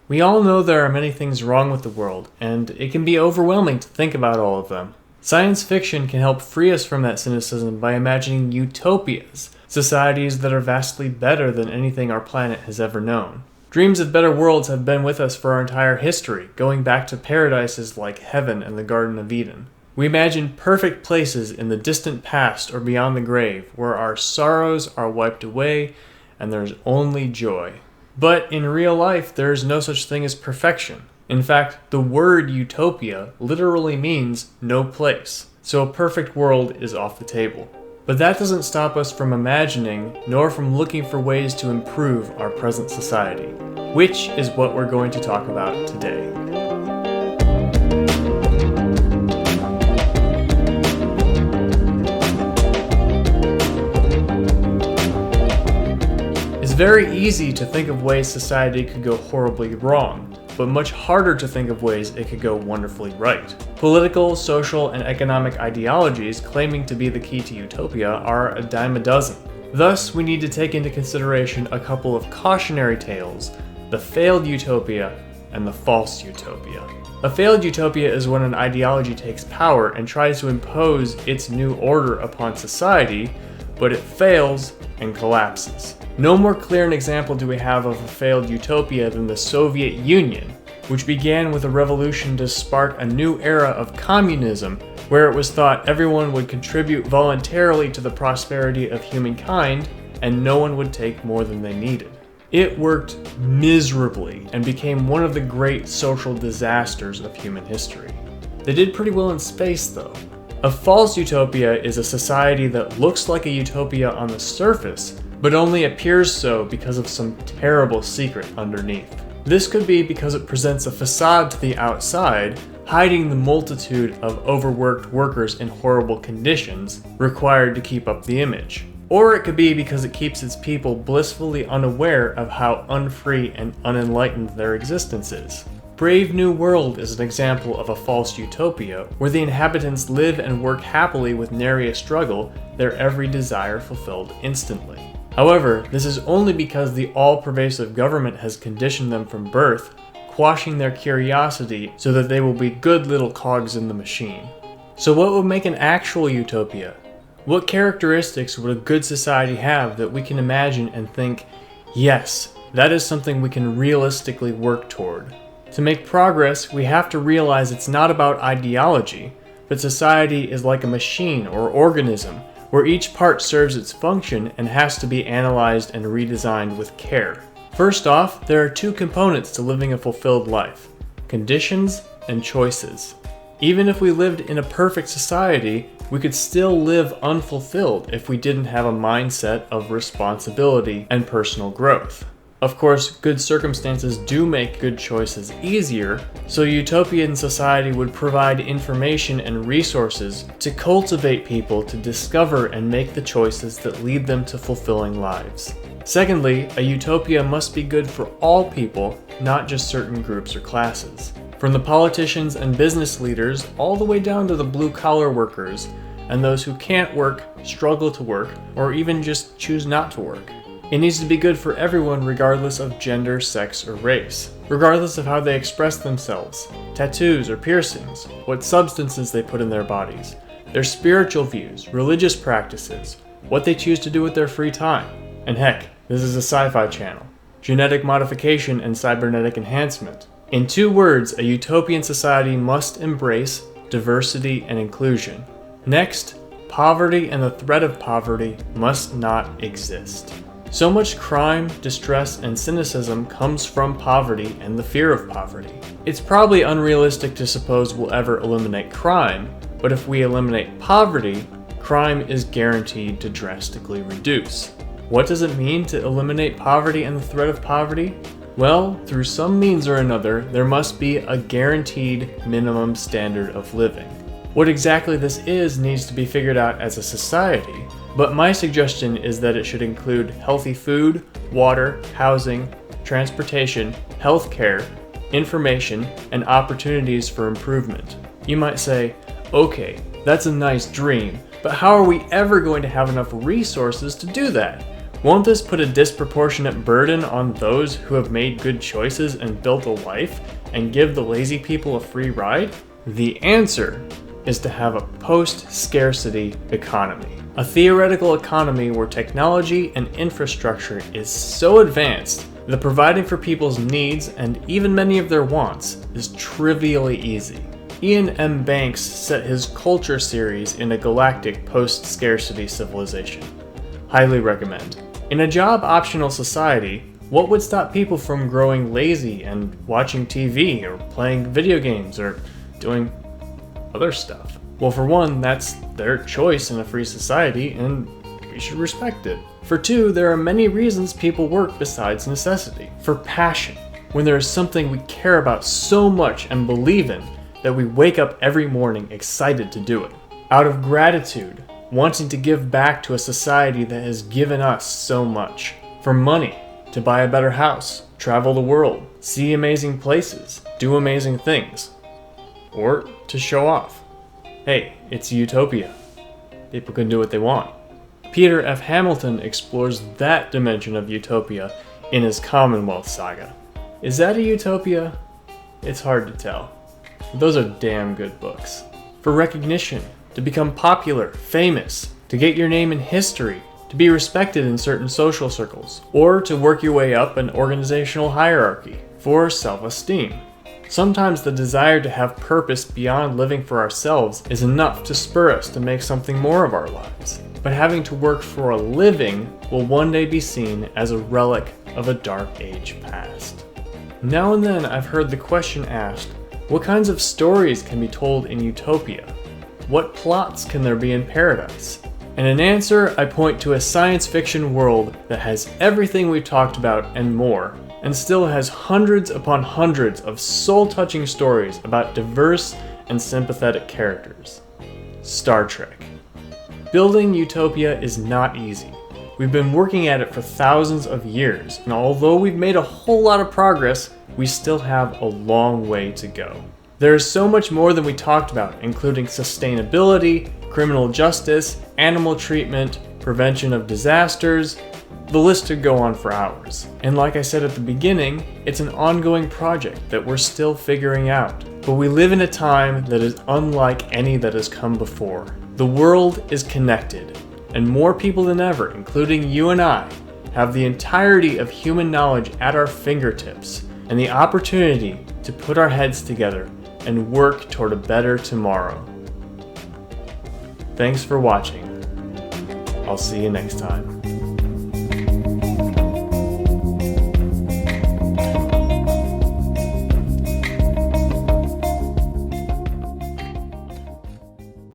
We all know there are many things wrong with the world, and it can be overwhelming to think about all of them. Science fiction can help free us from that cynicism by imagining utopias, societies that are vastly better than anything our planet has ever known. Dreams of better worlds have been with us for our entire history, going back to paradises like heaven and the Garden of Eden. We imagine perfect places in the distant past or beyond the grave, where our sorrows are wiped away and there's only joy. But in real life, there is no such thing as perfection. In fact, the word utopia literally means no place, so a perfect world is off the table. But that doesn't stop us from imagining, nor from looking for ways to improve our present society, which is what we're going to talk about today. It's very easy to think of ways society could go horribly wrong, but much harder to think of ways it could go wonderfully right. Political, social, and economic ideologies claiming to be the key to utopia are a dime a dozen. Thus, we need to take into consideration a couple of cautionary tales: the failed utopia and the false utopia. A failed utopia is when an ideology takes power and tries to impose its new order upon society, but it fails and collapses. No more clear an example do we have of a failed utopia than the Soviet Union, which began with a revolution to spark a new era of communism, where it was thought everyone would contribute voluntarily to the prosperity of humankind and no one would take more than they needed. It worked miserably and became one of the great social disasters of human history. They did pretty well in space, though. A false utopia is a society that looks like a utopia on the surface, but only appears so because of some terrible secret underneath. This could be because it presents a facade to the outside, hiding the multitude of overworked workers in horrible conditions required to keep up the image. Or it could be because it keeps its people blissfully unaware of how unfree and unenlightened their existence is. Brave New World is an example of a false utopia, where the inhabitants live and work happily with nary a struggle, their every desire fulfilled instantly. However, this is only because the all-pervasive government has conditioned them from birth, quashing their curiosity so that they will be good little cogs in the machine. So what would make an actual utopia? What characteristics would a good society have that we can imagine and think, yes, that is something we can realistically work toward? To make progress, we have to realize it's not about ideology, but society is like a machine or organism, where each part serves its function and has to be analyzed and redesigned with care. First off, there are two components to living a fulfilled life: conditions and choices. Even if we lived in a perfect society, we could still live unfulfilled if we didn't have a mindset of responsibility and personal growth. Of course, good circumstances do make good choices easier, so a utopian society would provide information and resources to cultivate people to discover and make the choices that lead them to fulfilling lives. Secondly, a utopia must be good for all people, not just certain groups or classes. From the politicians and business leaders all the way down to the blue-collar workers and those who can't work, struggle to work, or even just choose not to work. It needs to be good for everyone regardless of gender, sex, or race, regardless of how they express themselves, tattoos or piercings, what substances they put in their bodies, their spiritual views, religious practices, what they choose to do with their free time. And heck, this is a sci-fi channel. Genetic modification and cybernetic enhancement. In 2 words, a utopian society must embrace diversity and inclusion. Next, poverty and the threat of poverty must not exist. So much crime, distress, and cynicism comes from poverty and the fear of poverty. It's probably unrealistic to suppose we'll ever eliminate crime, but if we eliminate poverty, crime is guaranteed to drastically reduce. What does it mean to eliminate poverty and the threat of poverty? Well, through some means or another, there must be a guaranteed minimum standard of living. What exactly this is needs to be figured out as a society, but my suggestion is that it should include healthy food, water, housing, transportation, healthcare, information, and opportunities for improvement. You might say, okay, that's a nice dream, but how are we ever going to have enough resources to do that? Won't this put a disproportionate burden on those who have made good choices and built a life, and give the lazy people a free ride? The answer is to have a post-scarcity economy. A theoretical economy where technology and infrastructure is so advanced that providing for people's needs and even many of their wants is trivially easy. Ian M. Banks set his Culture series in a galactic post-scarcity civilization. Highly recommend. In a job-optional society, what would stop people from growing lazy and watching TV or playing video games or doing other stuff? Well, for one, that's their choice in a free society, and we should respect it. For two, there are many reasons people work besides necessity. For passion, when there is something we care about so much and believe in that we wake up every morning excited to do it. Out of gratitude, wanting to give back to a society that has given us so much. For money, to buy a better house, travel the world, see amazing places, do amazing things. Or to show off. Hey, it's Utopia. People can do what they want. Peter F. Hamilton explores that dimension of Utopia in his Commonwealth saga. Is that a utopia? It's hard to tell. Those are damn good books. For recognition, to become popular, famous, to get your name in history, to be respected in certain social circles, or to work your way up an organizational hierarchy. For self-esteem. Sometimes the desire to have purpose beyond living for ourselves is enough to spur us to make something more of our lives. But having to work for a living will one day be seen as a relic of a dark age past. Now and then I've heard the question asked, what kinds of stories can be told in Utopia? What plots can there be in paradise? And in answer, I point to a science fiction world that has everything we've talked about and more, and still has hundreds upon hundreds of soul-touching stories about diverse and sympathetic characters. Star Trek. Building Utopia is not easy. We've been working at it for thousands of years, and although we've made a whole lot of progress, we still have a long way to go. There is so much more than we talked about, including sustainability, criminal justice, animal treatment, prevention of disasters. The list could go on for hours. And like I said at the beginning, it's an ongoing project that we're still figuring out. But we live in a time that is unlike any that has come before. The world is connected, and more people than ever, including you and I, have the entirety of human knowledge at our fingertips and the opportunity to put our heads together and work toward a better tomorrow. Thanks for watching. I'll see you next time.